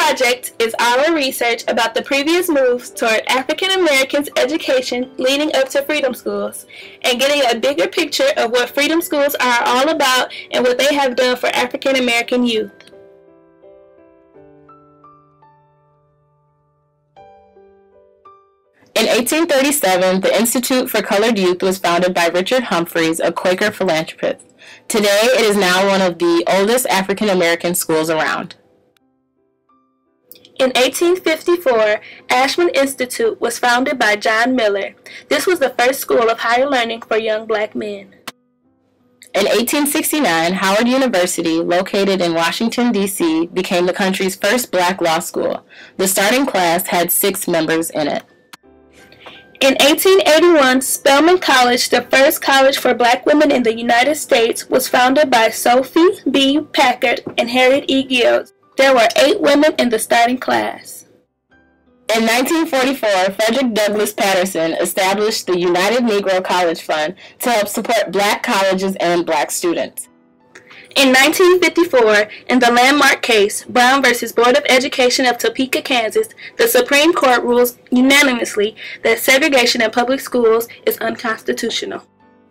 project is our research about the previous moves toward African Americans' education leading up to freedom schools, and getting a bigger picture of what freedom schools are all about and what they have done for African American youth. In 1837, the Institute for Colored Youth was founded by Richard Humphreys, a Quaker philanthropist. Today, it is now one of the oldest African American schools around. In 1854, Ashland Institute was founded by John Miller. This was the first school of higher learning for young black men. In 1869, Howard University, located in Washington, D.C., became the country's first black law school. The starting class had 6 members in it. In 1881, Spelman College, the first college for black women in the United States, was founded by Sophie B. Packard and Harriet E. Giles. There were 8 women in the starting class. In 1944, Frederick Douglass Patterson established the United Negro College Fund to help support black colleges and black students. In 1954, in the landmark case, Brown v. Board of Education of Topeka, Kansas, the Supreme Court rules unanimously that segregation in public schools is unconstitutional.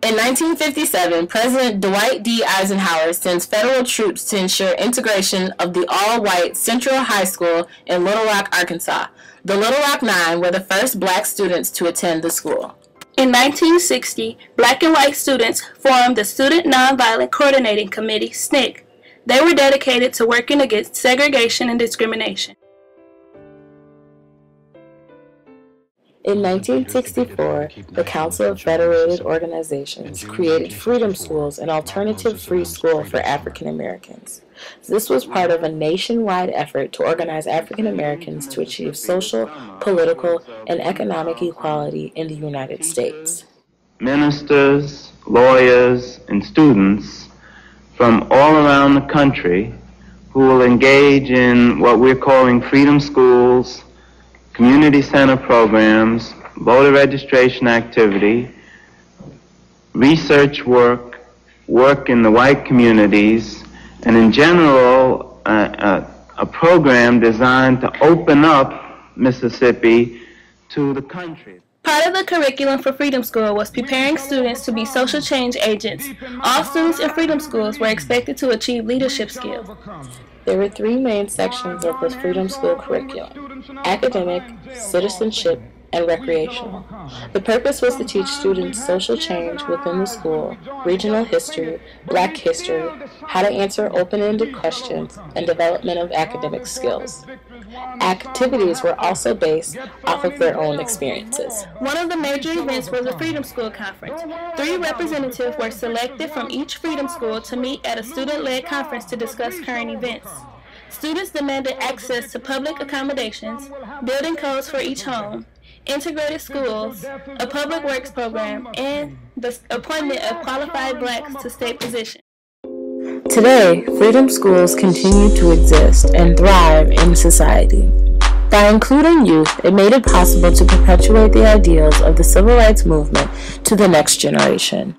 In 1957, President Dwight D. Eisenhower sends federal troops to ensure integration of the all-white Central High School in Little Rock, Arkansas. The Little Rock Nine were the first black students to attend the school. In 1960, black and white students formed the Student Nonviolent Coordinating Committee, SNCC. They were dedicated to working against segregation and discrimination. In 1964, the Council of Federated Organizations created Freedom Schools, an alternative free school for African Americans. This was part of a nationwide effort to organize African Americans to achieve social, political, and economic equality in the United States. Ministers, lawyers, and students from all around the country who will engage in what we're calling freedom schools, community center programs, voter registration activity, research work, work in the white communities, and in general, a program designed to open up Mississippi to the country. Part of the curriculum for Freedom School was preparing students to be social change agents. All students in Freedom Schools were expected to achieve leadership skills. There were 3 main sections of the Freedom School curriculum: academic, citizenship, and recreational. The purpose was to teach students social change within the school, regional history, black history, how to answer open-ended questions, and development of academic skills. Activities were also based off of their own experiences. One of the major events was the Freedom School Conference. 3 representatives were selected from each Freedom School to meet at a student-led conference to discuss current events. Students demanded access to public accommodations, building codes for each home, integrated schools, a public works program, and the appointment of qualified blacks to state positions. Today, freedom schools continue to exist and thrive in society. By including youth, it made it possible to perpetuate the ideals of the civil rights movement to the next generation.